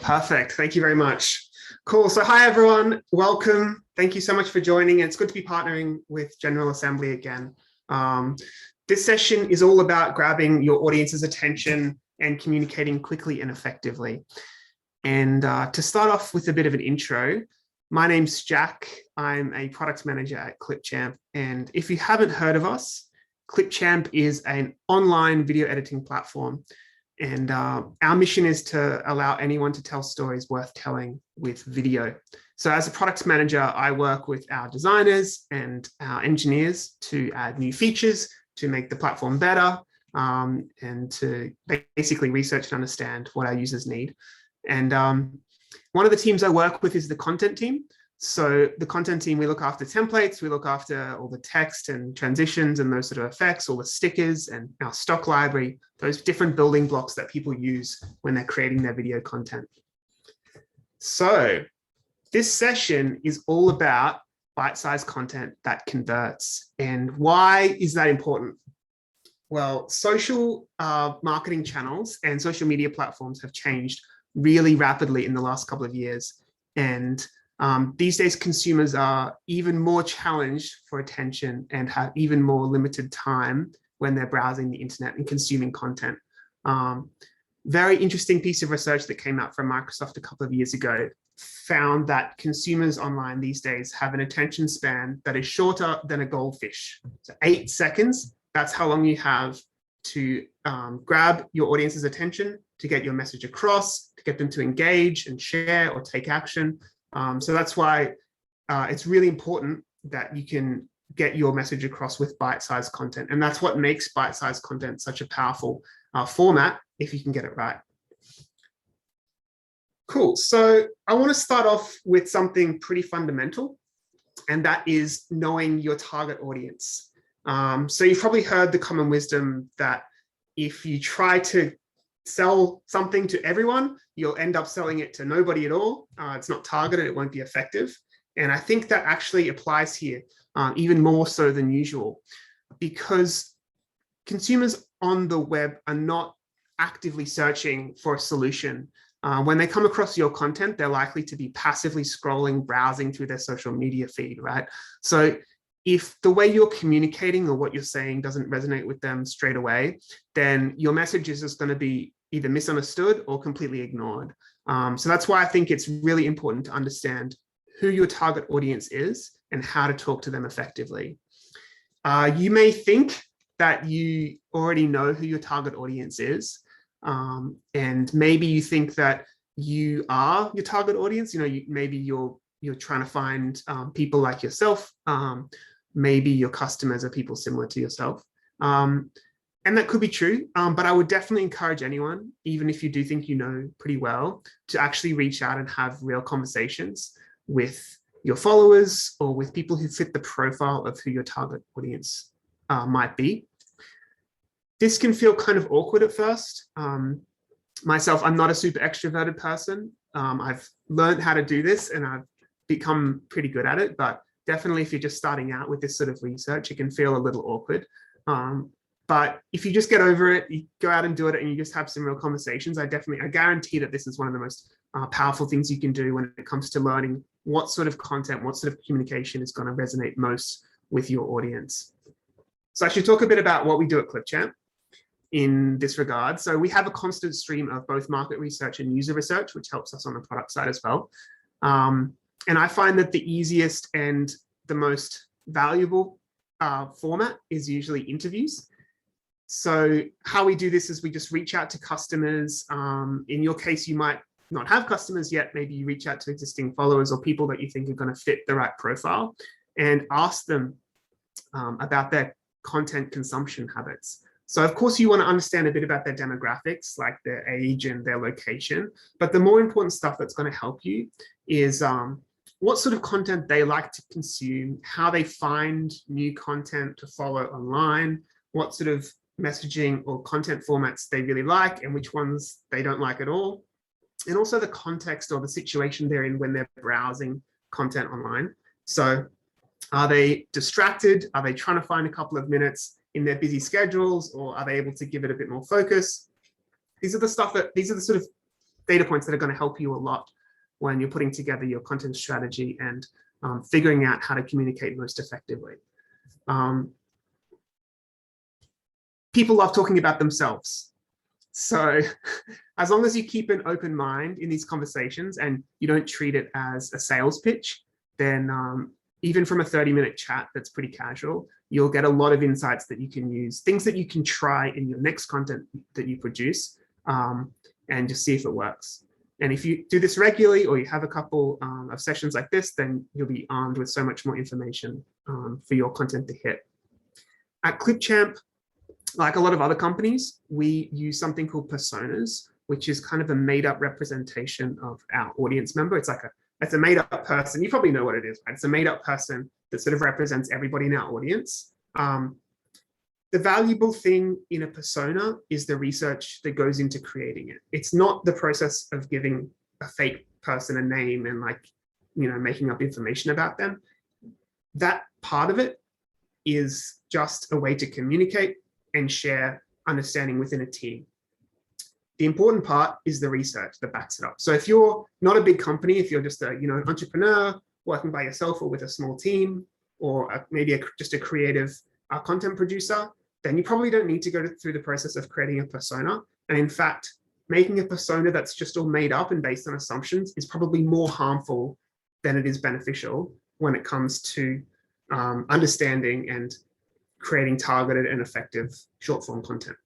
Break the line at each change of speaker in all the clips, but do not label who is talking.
Perfect. Thank you very much. Cool. So hi, everyone. Welcome. Thank you so much for joining. It's good to be partnering with General Assembly again. This session is all about grabbing your audience's attention and communicating quickly and effectively. And to start off with a bit of an intro, my name's Jack. I'm a product manager at Clipchamp. And if you haven't heard of us, Clipchamp is an online video editing platform. And our mission is to allow anyone to tell stories worth telling with video. So as a product manager, I work with our designers and our engineers to add new features, to make the platform better, and to basically research and understand what our users need. And one of the teams I work with is the content team. So the content team, we look after templates, we look after all the text and transitions and those sort of effects, all the stickers and our stock library, those different building blocks that people use when they're creating their video content. So this session is all about bite-sized content that converts. And why is that important? Well, social marketing channels and social media platforms have changed really rapidly in the last couple of years. And these days, consumers are even more challenged for attention and have even more limited time when they're browsing the internet and consuming content. Very interesting piece of research that came out from Microsoft a couple of years ago found that consumers online these days have an attention span that is shorter than a goldfish. So 8 seconds, that's how long you have to grab your audience's attention, to get your message across, to get them to engage and share or take action. So that's why it's really important that you can get your message across with bite-sized content. And that's what makes bite-sized content such a powerful format if you can get it right. Cool. So I want to start off with something pretty fundamental, and that is knowing your target audience. So you've probably heard the common wisdom that if you try to sell something to everyone, you'll end up selling it to nobody at all. It's not targeted, it won't be effective. And I think that actually applies here even more so than usual, because consumers on the web are not actively searching for a solution. When they come across your content, they're likely to be passively scrolling, browsing through their social media feed, right? So if the way you're communicating or what you're saying doesn't resonate with them straight away, then your message is just going to be either misunderstood or completely ignored. So that's why I think it's really important to understand who your target audience is and how to talk to them effectively. You may think that you already know who your target audience is, and maybe you think that you are your target audience. You know, maybe you're trying to find people like yourself. Maybe your customers are people similar to yourself. And that could be true, but I would definitely encourage anyone, even if you do think you know pretty well, to actually reach out and have real conversations with your followers or with people who fit the profile of who your target audience might be. This can feel kind of awkward at first. Myself, I'm not a super extroverted person. I've learned how to do this and I've become pretty good at it, but definitely if you're just starting out with this sort of research, it can feel a little awkward. But if you just get over it, you go out and do it and you just have some real conversations, I guarantee that this is one of the most powerful things you can do when it comes to learning what sort of content, what sort of communication is going to resonate most with your audience. So I should talk a bit about what we do at Clipchamp in this regard. So we have a constant stream of both market research and user research, which helps us on the product side as well. And I find that the easiest and the most valuable format is usually interviews. So how we do this is we just reach out to customers. In your case, you might not have customers yet. Maybe you reach out to existing followers or people that you think are going to fit the right profile and ask them about their content consumption habits. So of course you want to understand a bit about their demographics, like their age and their location. But the more important stuff that's going to help you is what sort of content they like to consume, how they find new content to follow online, what sort of messaging or content formats they really like and which ones they don't like at all. And also the context or the situation they're in when they're browsing content online. So are they distracted? Are they trying to find a couple of minutes in their busy schedules, or are they able to give it a bit more focus? These are the sort of data points that are going to help you a lot when you're putting together your content strategy and figuring out how to communicate most effectively. People love talking about themselves. So as long as you keep an open mind in these conversations and you don't treat it as a sales pitch, then even from a 30-minute chat that's pretty casual, you'll get a lot of insights that you can use, things that you can try in your next content that you produce, and just see if it works. And if you do this regularly, or you have a couple of sessions like this, then you'll be armed with so much more information for your content to hit. At Clipchamp, like a lot of other companies, we use something called personas, which is kind of a made-up representation of our audience member. It's a made-up person. You probably know what it is, right? It's a made-up person that sort of represents everybody in our audience. The valuable thing in a persona is the research that goes into creating it. It's not the process of giving a fake person a name and making up information about them. That part of it is just a way to communicate and share understanding within a team. The important part is the research that backs it up. So if you're not a big company, if you're just a entrepreneur working by yourself or with a small team, or maybe just a creative content producer, then you probably don't need to go through the process of creating a persona. And in fact, making a persona that's just all made up and based on assumptions is probably more harmful than it is beneficial when it comes to understanding and creating targeted and effective short form content.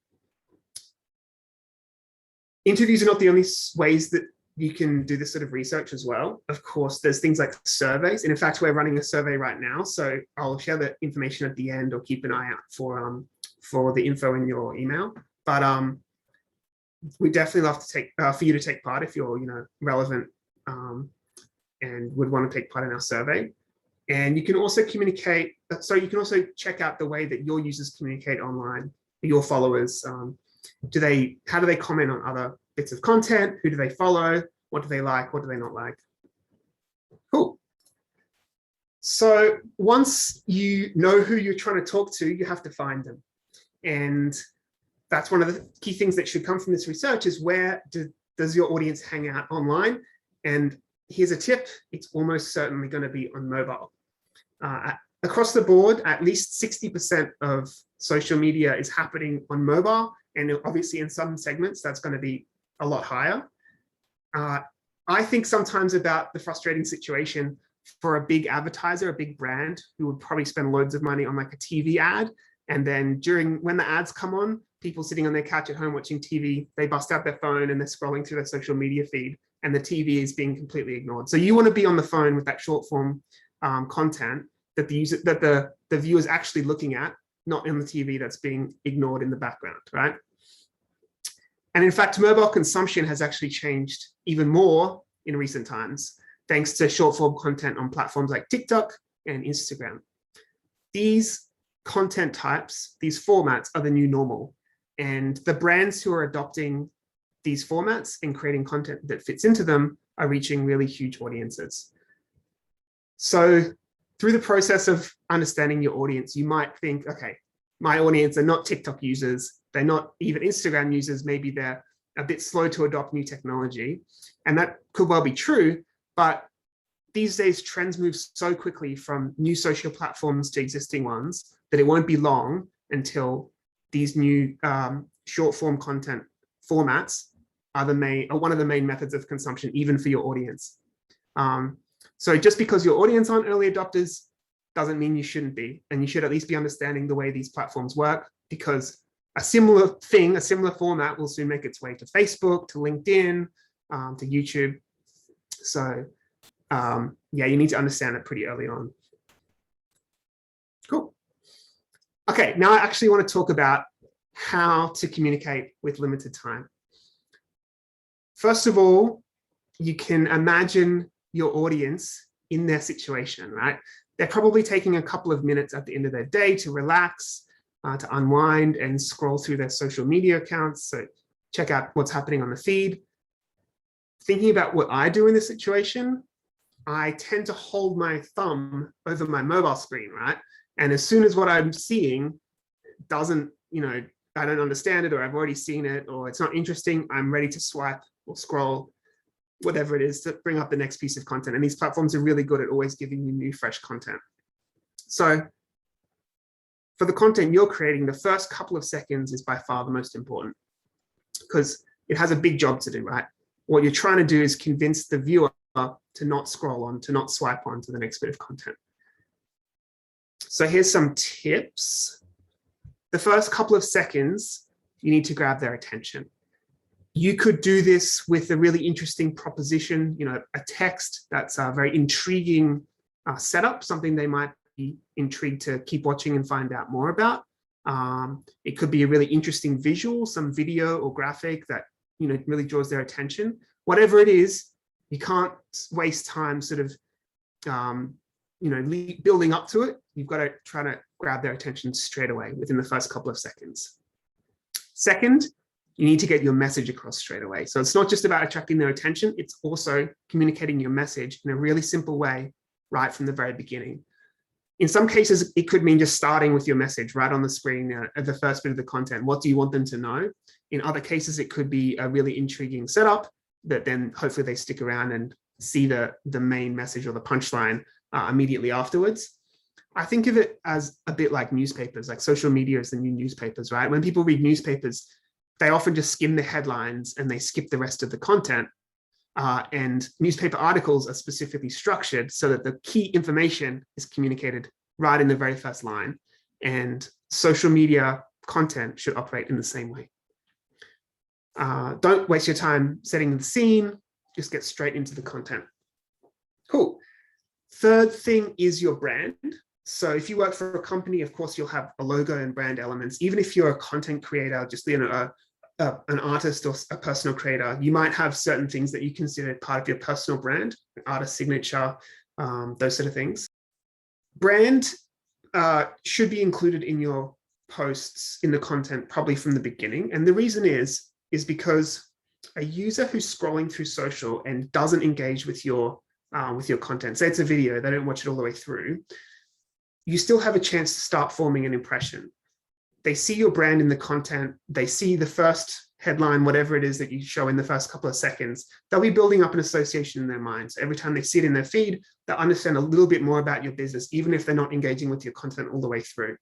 Interviews are not the only ways that you can do this sort of research as well. Of course, there's things like surveys. And in fact, we're running a survey right now. So I'll share the information at the end, or keep an eye out for the info in your email. But we definitely love to for you to take part if you're relevant and would want to take part in our survey. And you can also communicate. So you can also check out the way that your users communicate online, your followers. How do they comment on other bits of content? Who do they follow? What do they like? What do they not like? Cool. So once you know who you're trying to talk to, you have to find them. And that's one of the key things that should come from this research, is where does your audience hang out online? And here's a tip: it's almost certainly going to be on mobile. Across the board, at least 60% of social media is happening on mobile. And obviously in some segments, that's going to be a lot higher. I think sometimes about the frustrating situation for a big advertiser, a big brand, who would probably spend loads of money on like a TV ad. And then when the ads come on, people sitting on their couch at home watching TV, they bust out their phone and they're scrolling through their social media feed, and the TV is being completely ignored. So you want to be on the phone with that short form content that the viewer is actually looking at, not in the TV that's being ignored in the background, right? And in fact, mobile consumption has actually changed even more in recent times, thanks to short form content on platforms like TikTok and Instagram. These content types, these formats, are the new normal. And the brands who are adopting these formats and creating content that fits into them are reaching really huge audiences. So through the process of understanding your audience, you might think, okay, my audience are not TikTok users, they're not even Instagram users, maybe they're a bit slow to adopt new technology. And that could well be true, but these days trends move so quickly from new social platforms to existing ones that it won't be long until these new short form content formats are one of the main methods of consumption, even for your audience. So just because your audience aren't early adopters doesn't mean you shouldn't be. And you should at least be understanding the way these platforms work, because a similar format will soon make its way to Facebook, to LinkedIn, to YouTube. So yeah, you need to understand it pretty early on. Cool. Okay, now I actually want to talk about how to communicate with limited time. First of all, you can imagine your audience in their situation, right? They're probably taking a couple of minutes at the end of their day to relax, to unwind and scroll through their social media accounts, so check out what's happening on the feed. Thinking about what I do in this situation, I tend to hold my thumb over my mobile screen, right? And as soon as what I'm seeing doesn't, I don't understand it, or I've already seen it, or it's not interesting, I'm ready to swipe or scroll whatever it is, to bring up the next piece of content. And these platforms are really good at always giving you new, fresh content. So for the content you're creating, the first couple of seconds is by far the most important, because it has a big job to do, right? What you're trying to do is convince the viewer to not scroll on, to not swipe on to the next bit of content. So here's some tips. The first couple of seconds, you need to grab their attention. You could do this with a really interesting proposition, a text that's a very intriguing setup, something they might be intrigued to keep watching and find out more about. It could be a really interesting visual, some video or graphic that really draws their attention. Whatever it is, you can't waste time sort of building up to it. You've got to try to grab their attention straight away within the first couple of seconds. Second, you need to get your message across straight away. So it's not just about attracting their attention, it's also communicating your message in a really simple way right from the very beginning. In some cases, it could mean just starting with your message right on the screen at the first bit of the content. What do you want them to know? In other cases, it could be a really intriguing setup that then hopefully they stick around and see the main message or the punchline immediately afterwards. I think of it as a bit like newspapers, like social media is the new newspapers, right? When people read newspapers, they often just skim the headlines and they skip the rest of the content. And newspaper articles are specifically structured so that the key information is communicated right in the very first line. And social media content should operate in the same way. Don't waste your time setting the scene, just get straight into the content. Cool. Third thing is your brand. So if you work for a company, of course, you'll have a logo and brand elements. Even if you're a content creator, just an artist or a personal creator, you might have certain things that you consider part of your personal brand, artist signature, those sort of things. Brand should be included in your posts, in the content, probably from the beginning. And the reason is because a user who's scrolling through social and doesn't engage with your content, say it's a video, they don't watch it all the way through, you still have a chance to start forming an impression. They see your brand in the content, they see the first headline, whatever it is that you show in the first couple of seconds, they'll be building up an association in their minds. Every time they see it in their feed, they'll understand a little bit more about your business, even if they're not engaging with your content all the way through.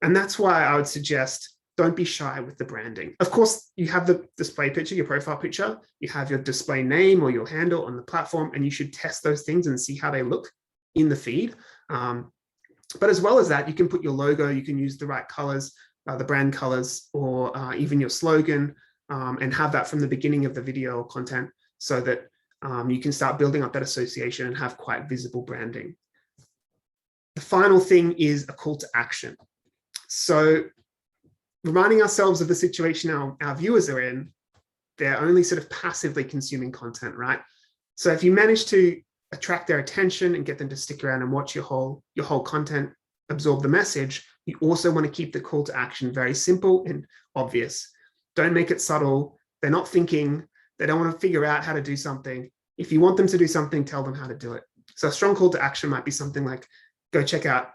And that's why I would suggest don't be shy with the branding. Of course, you have the display picture, your profile picture, you have your display name or your handle on the platform, and you should test those things and see how they look in the feed. But as well as that, you can put your logo, you can use the right colors, the brand colors, or even your slogan, and have that from the beginning of the video or content so that you can start building up that association and have quite visible branding. The final thing is a call to action. So reminding ourselves of the situation our viewers are in, they're only sort of passively consuming content, right? So if you manage to attract their attention and get them to stick around and watch your whole content, absorb the message, you also want to keep the call to action very simple and obvious. Don't make it subtle. They're not thinking, they don't want to figure out how to do something. If you want them to do something, tell them how to do it. So a strong call to action might be something like, go check out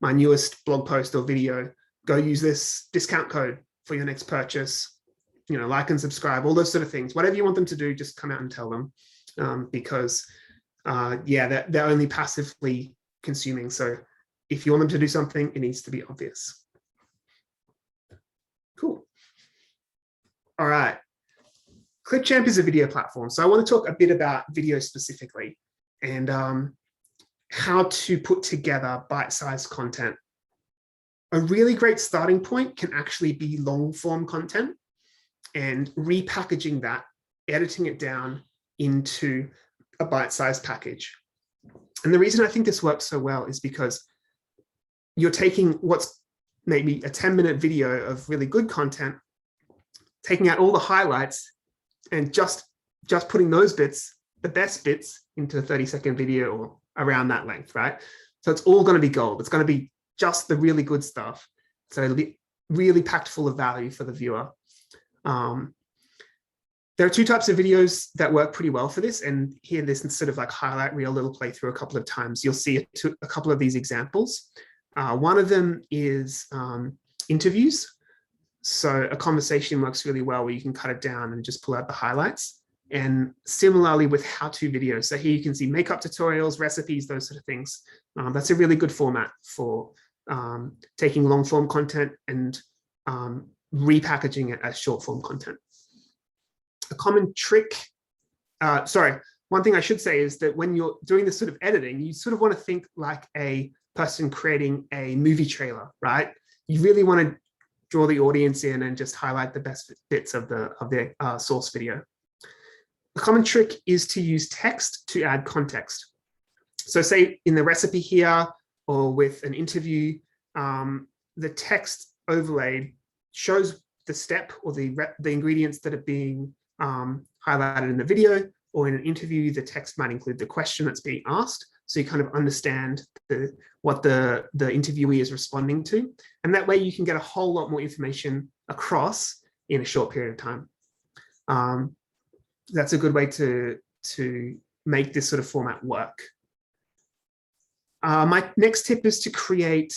my newest blog post or video, go use this discount code for your next purchase, like and subscribe, all those sort of things. Whatever you want them to do, just come out and tell them, because they're only passively consuming. So if you want them to do something, it needs to be obvious. Cool. All right. Clipchamp is a video platform. So I want to talk a bit about video specifically and how to put together bite-sized content. A really great starting point can actually be long-form content and repackaging that, editing it down into a bite-sized package. And the reason I think this works so well is because you're taking what's maybe a 10-minute video of really good content, taking out all the highlights and just putting those bits, the best bits, into a 30-second video or around that length, right? So it's all going to be gold. It's going to be just the really good stuff. So it'll be really packed full of value for the viewer. There are two types of videos that work pretty well for this. And here, this sort of like highlight reel little playthrough a couple of times. You'll see a couple of these examples. One of them is interviews. So a conversation works really well where you can cut it down and just pull out the highlights. And similarly with how-to videos. So here you can see makeup tutorials, recipes, those sort of things. That's a really good format for taking long form content and repackaging it as short form content. A common trick, one thing I should say is that when you're doing this sort of editing, you sort of want to think like a person creating a movie trailer, right? You really want to draw the audience in and just highlight the best bits of the source video. A common trick is to use text to add context. So say in the recipe here or with an interview, the text overlaid shows the step or the ingredients that are being highlighted in the video, or in an interview, the text might include the question that's being asked. So you kind of understand what the interviewee is responding to. And that way you can get a whole lot more information across in a short period of time. That's a good way to make this sort of format work. My next tip is to create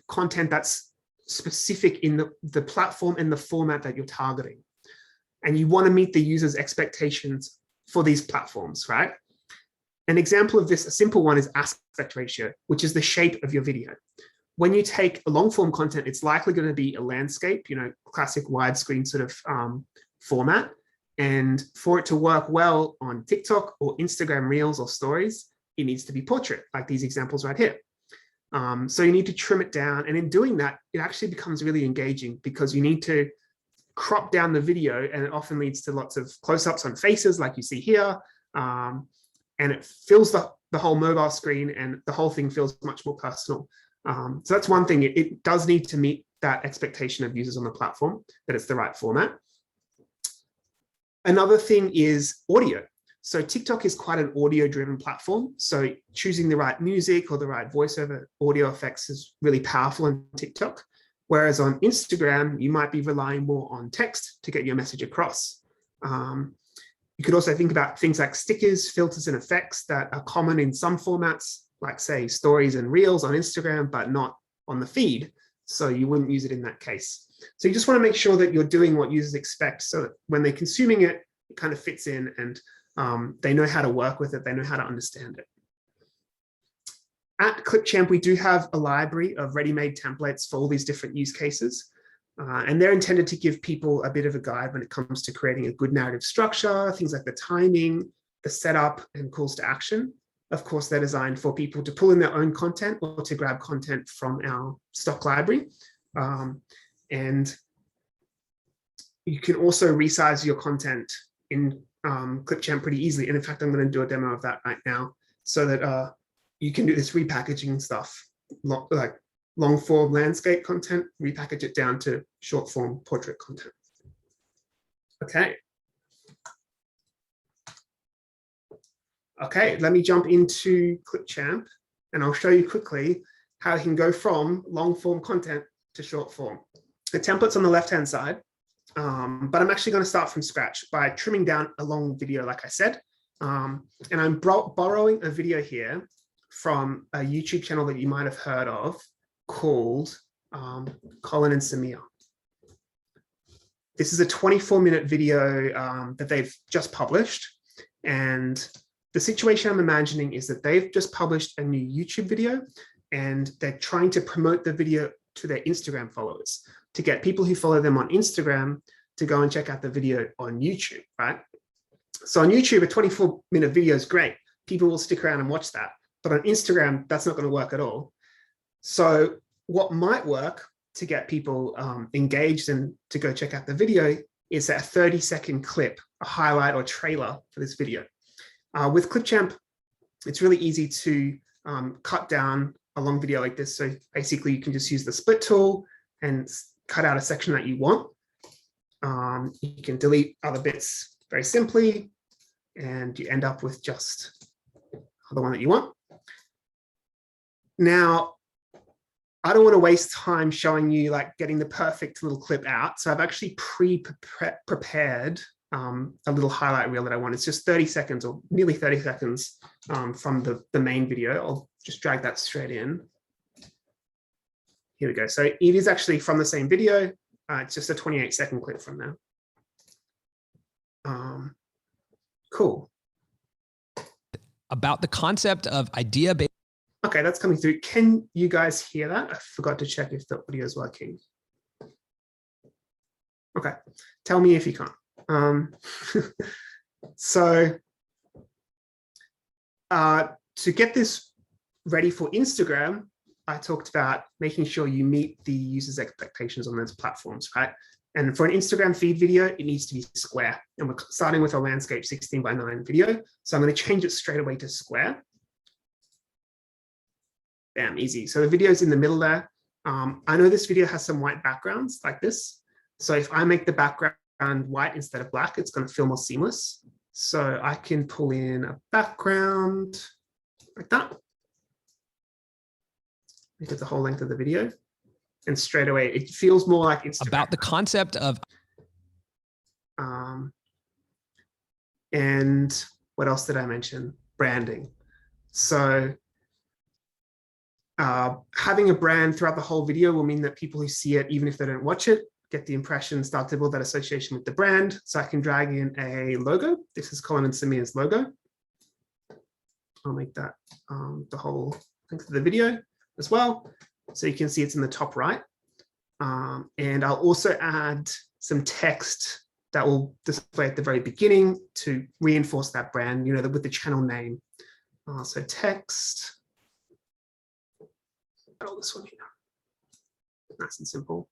content that's specific in the platform and the format that you're targeting. And you want to meet the user's expectations for these platforms, right? An example of this, a simple one, is aspect ratio, which is the shape of your video. When you take a long form content, it's likely going to be a landscape, classic widescreen sort of format. And for it to work well on TikTok or Instagram Reels or Stories, it needs to be portrait, like these examples right here. So you need to trim it down. And in doing that, it actually becomes really engaging because you need to crop down the video, and it often leads to lots of close-ups on faces like you see here. And it fills the whole mobile screen, and the whole thing feels much more personal. So that's one thing. It does need to meet that expectation of users on the platform, that it's the right format. Another thing is audio. So TikTok is quite an audio-driven platform. So choosing the right music or the right voiceover audio effects is really powerful on TikTok. Whereas on Instagram, you might be relying more on text to get your message across. You could also think about things like stickers, filters, and effects that are common in some formats, like say Stories and Reels on Instagram, but not on the feed. So you wouldn't use it in that case. So you just want to make sure that you're doing what users expect, so that when they're consuming it, it kind of fits in, and they know how to work with it, they know how to understand it. At Clipchamp, we do have a library of ready-made templates for all these different use cases. And they're intended to give people a bit of a guide when it comes to creating a good narrative structure, things like the timing, the setup, and calls to action. Of course, they're designed for people to pull in their own content or to grab content from our stock library. And you can also resize your content in Clipchamp pretty easily. And in fact, I'm going to do a demo of that right now, so that you can do this repackaging stuff, like long form landscape content, repackage it down to short form portrait content. Okay. Okay, let me jump into Clipchamp, and I'll show you quickly how you can go from long form content to short form. The template's on the left-hand side, but I'm actually going to start from scratch by trimming down a long video, like I said. And I'm borrowing a video here from a YouTube channel that you might have heard of called Colin and Samir. This is a 24-minute video that they've just published. And the situation I'm imagining is that they've just published a new YouTube video, and they're trying to promote the video to their Instagram followers, to get people who follow them on Instagram to go and check out the video on YouTube, right? So on YouTube, a 24-minute video is great. People will stick around and watch that. But on Instagram, that's not going to work at all. So what might work to get people engaged and to go check out the video is a 30-second clip, a highlight or trailer for this video. With Clipchamp, it's really easy to cut down a long video like this. So basically, you can just use the split tool and cut out a section that you want. You can delete other bits very simply, and you end up with just the one that you want. Now, I don't want to waste time showing you like getting the perfect little clip out. So I've actually prepared a little highlight reel that I want. It's just 30 seconds or nearly 30 seconds from the main video. I'll just drag that straight in. Here we go. So it is actually from the same video. It's just a 28-second clip from there. Cool.
About the concept of idea-based.
Okay, that's coming through. Can you guys hear that? I forgot to check if the audio is working. Okay, tell me if you can't. So to get this ready for Instagram, I talked about making sure you meet the user's expectations on those platforms, right? And for an Instagram feed video, it needs to be square. And we're starting with a landscape 16:9 video. So I'm going to change it straight away to square. Bam, easy. So the video's in the middle there. I know this video has some white backgrounds like this. So if I make the background white instead of black, it's going to feel more seamless. So I can pull in a background like that. Make it the whole length of the video. And straight away, it feels more like Instagram.
About the concept of.
And what else did I mention? Branding. So having a brand throughout the whole video will mean that people who see it, even if they don't watch it, get the impression, start to build that association with the brand. So I can drag in a logo. This is Colin and Samir's logo. I'll make that the whole length of the video as well. So you can see it's in the top right. And I'll also add some text that will display at the very beginning to reinforce that brand, you know, with the channel name. So text. All this one here. Nice and simple.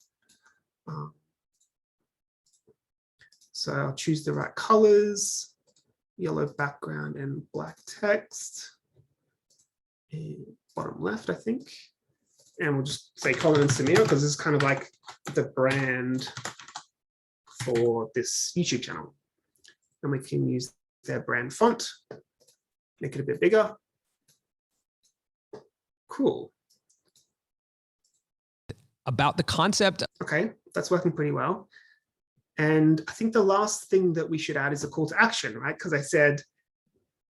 So I'll choose the right colors, yellow background and black text. And bottom left, I think. And we'll just say Colin and Samir because this is kind of like the brand for this YouTube channel. And we can use their brand font, make it a bit bigger. Cool.
About the concept.
Okay, that's working pretty well. And I think the last thing that we should add is a call to action, right? Because I said,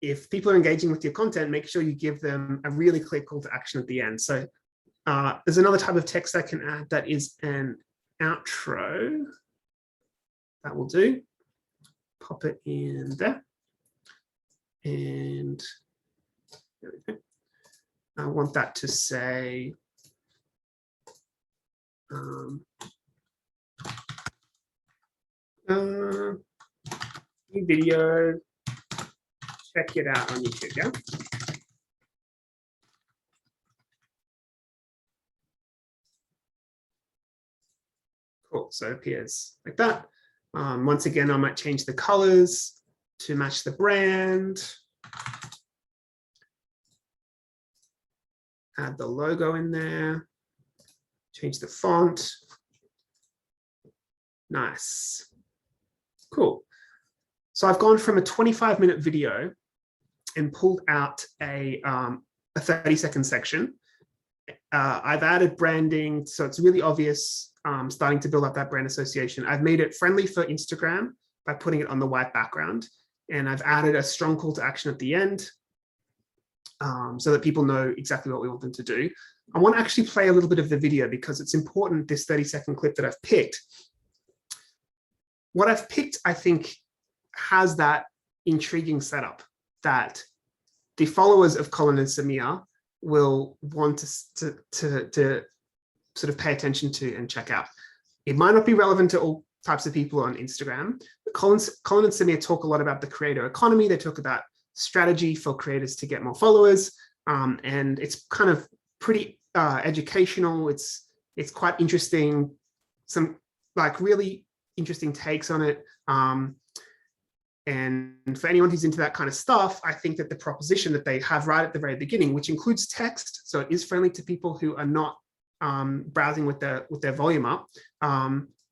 if people are engaging with your content, make sure you give them a really clear call to action at the end. So there's another type of text I can add that is an outro. That will do. Pop it in there. And there we go. I want that to say, new video, check it out on YouTube, yeah? Cool, so it appears like that. Once again, I might change the colors to match the brand. Add the logo in there. Change the font. Nice. Cool. So I've gone from a 25-minute video and pulled out a 30-second section. I've added branding, so it's really obvious, starting to build up that brand association. I've made it friendly for Instagram by putting it on the white background. And I've added a strong call to action at the end so that people know exactly what we want them to do. I want to actually play a little bit of the video because it's important, this 30-second clip that I've picked. What I've picked, I think, has that intriguing setup that the followers of Colin and Samir will want to sort of pay attention to and check out. It might not be relevant to all types of people on Instagram, but Colin and Samir talk a lot about the creator economy. They talk about strategy for creators to get more followers, and it's kind of pretty educational. It's quite interesting, some like really interesting takes on it. And for anyone who's into that kind of stuff, I think that the proposition that they have right at the very beginning, which includes text, so it is friendly to people who are not browsing with their volume up,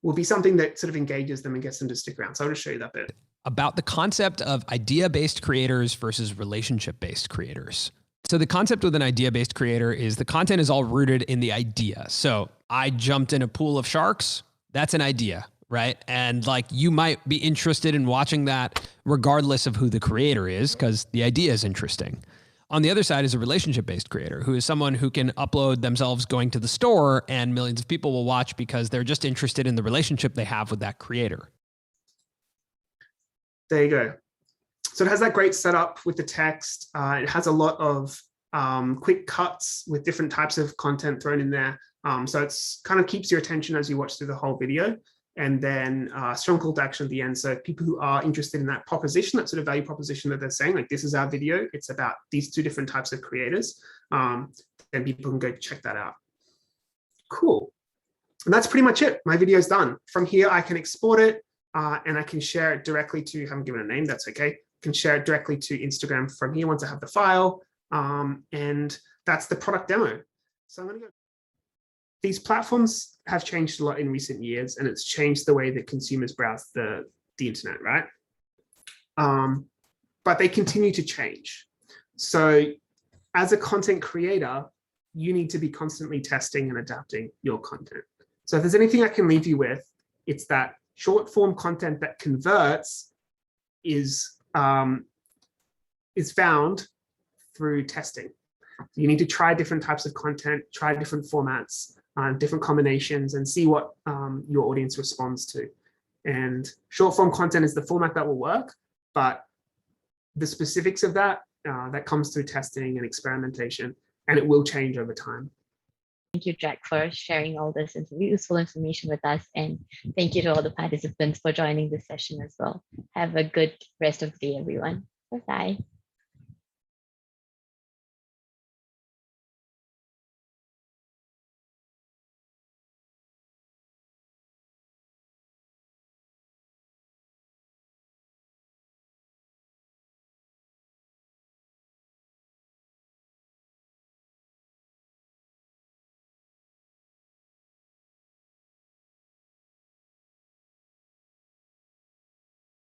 will be something that sort of engages them and gets them to stick around. So I'll just show you that bit.
About the concept of idea-based creators versus relationship-based creators. So the concept with an idea-based creator is the content is all rooted in the idea. So I jumped in a pool of sharks. That's an idea, right? And like you might be interested in watching that regardless of who the creator is because the idea is interesting. On the other side is a relationship-based creator who is someone who can upload themselves going to the store and millions of people will watch because they're just interested in the relationship they have with that creator.
There you go. So it has that great setup with the text. It has a lot of quick cuts with different types of content thrown in there. So it's kind of keeps your attention as you watch through the whole video. And then strong call to action at the end. So people who are interested in that proposition, that sort of value proposition that they're saying, like this is our video, it's about these two different types of creators, then people can go check that out. Cool. And that's pretty much it. My video is done. From here, I can export it and I can share it directly to, I haven't given a name, that's okay. I can share it directly to Instagram from here once I have the file. And that's the product demo. So I'm going to go. These platforms have changed a lot in recent years, and it's changed the way that consumers browse the internet, right? But they continue to change. So as a content creator, you need to be constantly testing and adapting your content. So if there's anything I can leave you with, it's that short form content that converts is found through testing. You need to try different types of content, try different formats, different combinations, and see what your audience responds to. And short form content is the format that will work, but the specifics of that, that comes through testing and experimentation, and it will change over time.
Thank you, Jack, for sharing all this useful information with us. And thank you to all the participants for joining this session as well. Have a good rest of the day, everyone. Bye-bye.